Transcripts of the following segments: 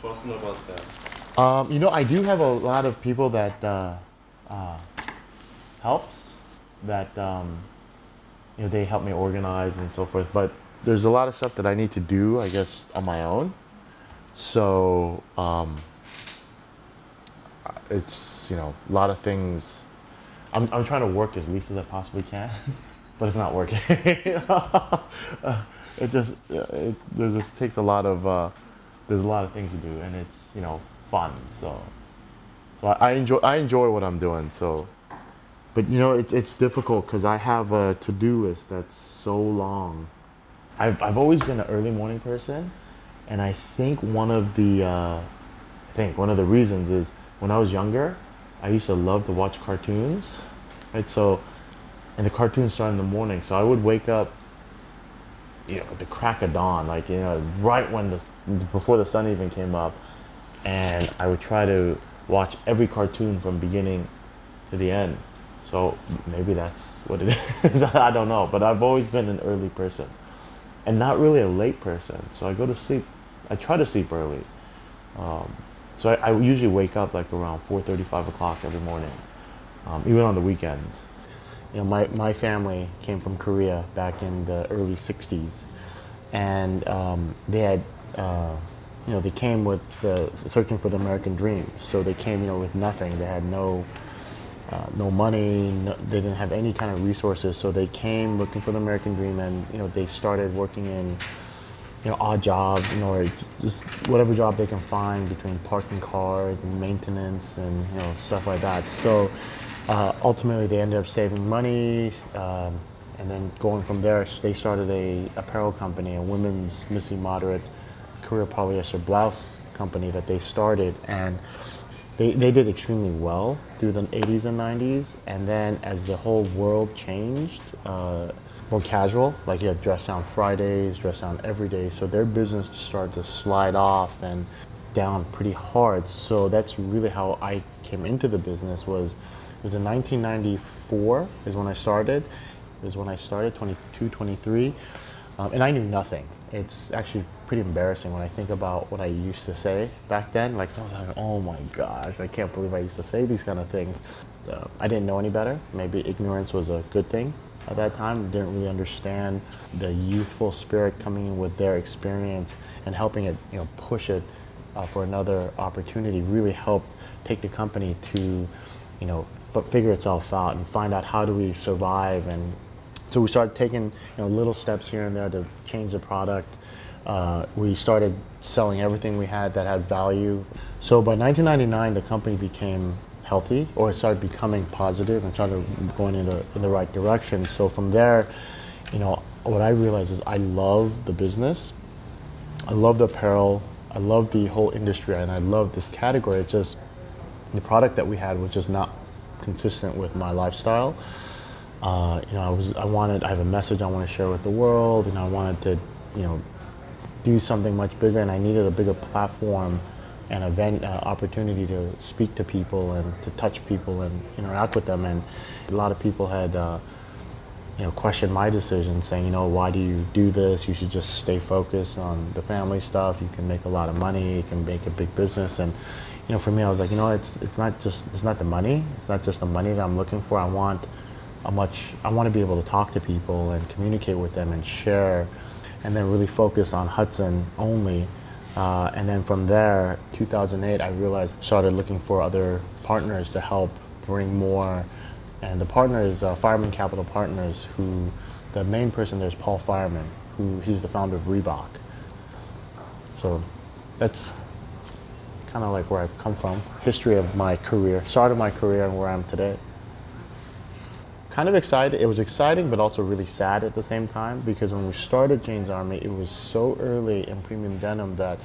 personal about that? You know, I do have a lot of people that helps, that you know, they help me organize and so forth. But there's a lot of stuff that I need to do, I guess, on my own. So it's, you know, a lot of things. I'm trying to work as least as I possibly can, but it's not working. It just there just takes a lot of there's a lot of things to do, and it's, you know, fun. So I enjoy what I'm doing. So, but you know, it's difficult because I have a to-do list that's so long. I've always been an early morning person, and I think one of the reasons is when I was younger, I used to love to watch cartoons, right? So, and the cartoons start in the morning, so I would wake up, you know, at the crack of dawn, like, you know, right when before the sun even came up, and I would try to watch every cartoon from beginning to the end. So maybe that's what it is. I don't know, but I've always been an early person, and not really a late person. So I go to sleep. I try to sleep early. So I usually wake up like around 4:30, 5 o'clock every morning, even on the weekends. You know, my family came from Korea back in the early 60s, and they had, you know, they came with searching for the American dream. So they came, you know, with nothing. They had no money. They didn't have any kind of resources. So they came looking for the American dream, and, you know, they started working in, you know, odd jobs, you know, or just whatever job they can find between parking cars and maintenance and, you know, stuff like that. So ultimately they ended up saving money, and then going from there, they started a apparel company, a women's missy moderate Korea polyester blouse company that they started, and they did extremely well through the 80s and 90s. And then as the whole world changed, more casual, like you had dress down Fridays, dress down every day, so their business just started to slide off and down pretty hard. So that's really how I came into the business. It was in 1994 is when I started. It was when I started, 22, 23, and I knew nothing. It's actually pretty embarrassing when I think about what I used to say back then. Like, I was like, oh my gosh, I can't believe I used to say these kind of things. I didn't know any better. Maybe ignorance was a good thing at that time. Didn't really understand the youthful spirit coming in with their experience and helping it, you know, push it for another opportunity. Really helped take the company to, you know, figure itself out and find out how do we survive. And so we started taking, you know, little steps here and there to change the product. We started selling everything we had that had value. So by 1999, the company became healthy, or it started becoming positive and started going in the right direction. So from there, you know, what I realized is I love the business, I love the apparel, I love the whole industry, and I love this category. It's just the product that we had was just not consistent with my lifestyle. You know, I have a message I want to share with the world, and I wanted to, you know, do something much bigger, and I needed a bigger platform and event opportunity to speak to people and to touch people and interact with them. And a lot of people had, you know, questioned my decision, saying, you know, why do you do this? You should just stay focused on the family stuff. You can make a lot of money. You can make a big business. And, you know, for me, I was like, you know, it's not the money. It's not just the money that I'm looking for. I want to be able to talk to people and communicate with them and share, and then really focus on Hudson only. And then from there, 2008, I realized, started looking for other partners to help bring more. And the partner is Fireman Capital Partners, who the main person there is Paul Fireman, he's the founder of Reebok. So that's kind of like where I've come from, history of my career, start of my career, and where I am today. Kind of excited. It was exciting, but also really sad at the same time, because when we started Jane's Army, it was so early in premium denim that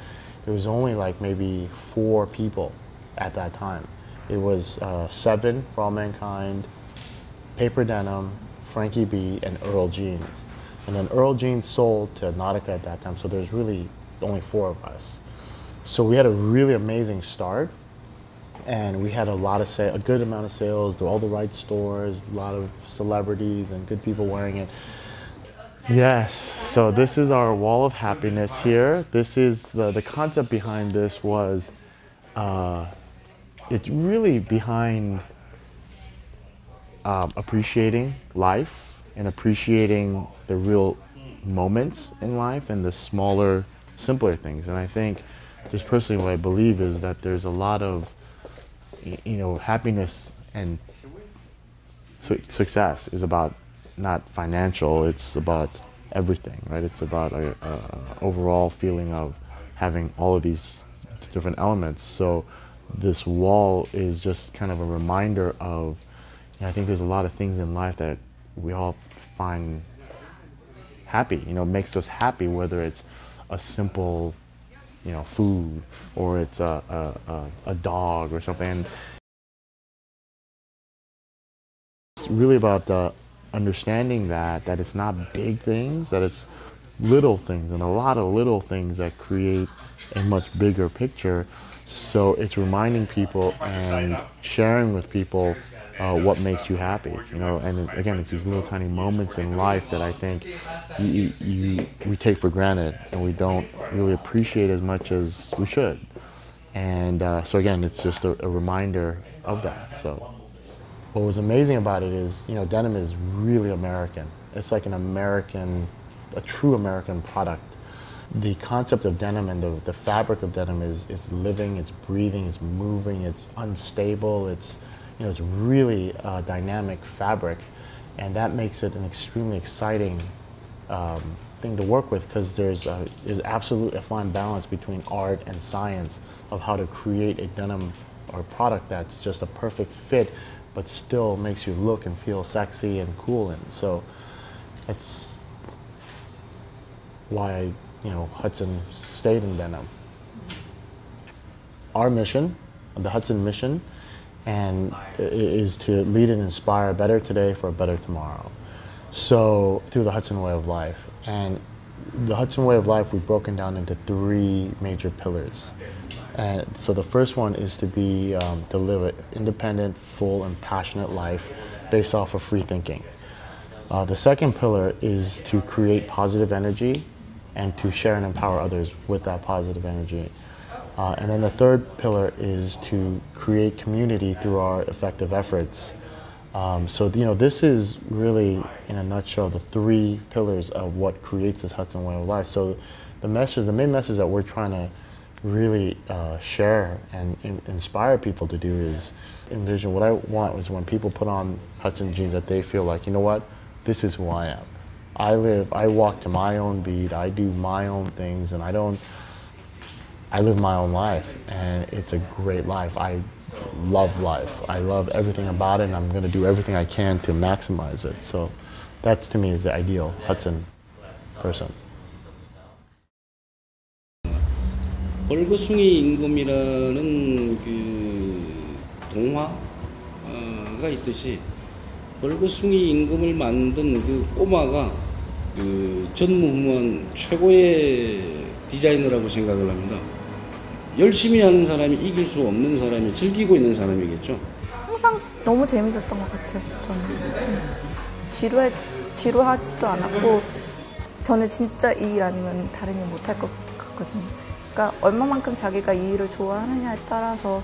there was only like maybe 4 people at that time. It was 7 for All Mankind, Paper Denim, Frankie B, and Earl Jeans. And then Earl Jeans sold to Nautica at that time, so there's really only 4 of us. So we had a really amazing start, and we had a good amount of sales to all the right stores, a lot of celebrities and good people wearing it. Yes, so this is our wall of happiness here. This is the concept behind this was it's really behind appreciating life and appreciating the real moments in life and the smaller, simpler things. And I think, just personally, what I believe is that there's a lot of, happiness and success is about not financial. It's about everything, right? It's about a overall feeling of having all of these different elements. So this wall is just kind of a reminder of, I think there's a lot of things in life that we all find happy, makes us happy, whether it's a simple, food, or it's a dog or something. And it's really about understanding that it's not big things, that it's little things, and a lot of little things that create a much bigger picture. So it's reminding people and sharing with people what makes you happy, and again, it's these little tiny moments in life that I think we take for granted and we don't really appreciate as much as we should. And so again, it's just a reminder of that. So what was amazing about it is, denim is really American. It's like a true American product. The concept of denim and the fabric of denim is living, it's breathing, it's moving, it's unstable, it's really a dynamic fabric, and that makes it an extremely exciting thing to work with, because there's absolutely a fine balance between art and science of how to create a denim or product that's just a perfect fit, but still makes you look and feel sexy and cool. And so that's why Hudson stayed in denim. Our mission, the Hudson mission, and is to lead and inspire a better today for a better tomorrow. So through the Hudson way of life. And the Hudson way of life, we've broken down into 3 major pillars. And so the first one is to be to live an independent, full, and passionate life based off of free thinking. The second pillar is to create positive energy and to share and empower others with that positive energy. And then the third pillar is to create community through our effective efforts. So this is really, in a nutshell, the 3 pillars of what creates this Hudson way of life. So the main message that we're trying to really share and inspire people to do is envision. What I want is when people put on Hudson jeans, that they feel like, what, this is who I am. I walk to my own beat, I do my own things, and I live my own life, and it's a great life. I love life. I love everything about it, and I'm going to do everything I can to maximize it. So that, to me, is the ideal Hudson person. 벌거숭이 임금이라는 그 동화가 있듯이, 벌거숭이 임금을 만든 그 꼬마가 그 전무후무한 최고의 디자이너라고 생각을 합니다. 열심히 하는 사람이 이길 수 없는 사람이 즐기고 있는 사람이겠죠. 항상 너무 재밌었던 것 같아요. 저는 지루하지도 않았고, 저는 진짜 이 일 아니면 다른 일 못할 것 같거든요. 그러니까 얼마만큼 자기가 이 일을 좋아하느냐에 따라서,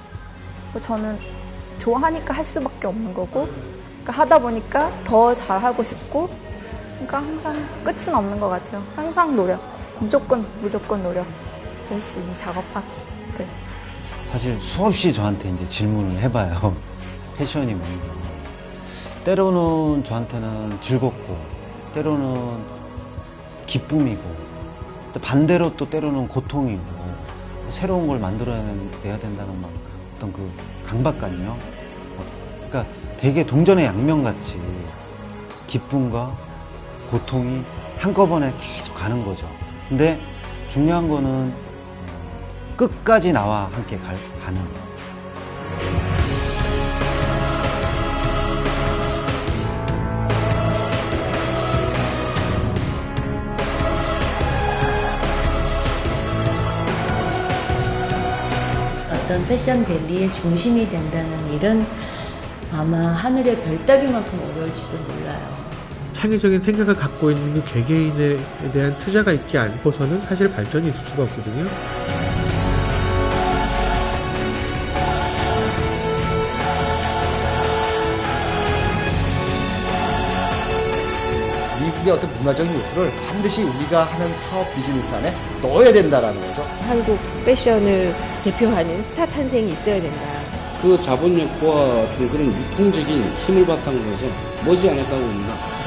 저는 좋아하니까 할 수밖에 없는 거고, 그러니까 하다 보니까 더 잘하고 싶고, 그러니까 항상 끝은 없는 것 같아요. 항상 노력, 무조건 노력, 열심히 작업하기. 네. 사실 수없이 저한테 이제 질문을 해봐요. 패션이 뭔가. 때로는 저한테는 즐겁고, 때로는 기쁨이고, 또 반대로 또 때로는 고통이고, 새로운 걸 만들어내야 된다는 막 어떤 그 강박관이요. 그러니까 되게 동전의 양면같이 기쁨과 고통이 한꺼번에 계속 가는 거죠. 근데 중요한 거는 끝까지 나와 함께 가는 거예요. 어떤 패션델리의 중심이 된다는 일은 아마 하늘의 별 따기만큼 어려울지도 몰라요. 창의적인 생각을 갖고 있는 그 개개인에 대한 투자가 있지 않고서는 사실 발전이 있을 수가 없거든요. 미국의 어떤 문화적인 요소를 반드시 우리가 하는 사업 비즈니스 안에 넣어야 된다라는 거죠. 한국 패션을 대표하는 스타 탄생이 있어야 된다. 그 자본력과 어떤 그런 유통적인 힘을 바탕으로 해서 머지않았다고 봅니다.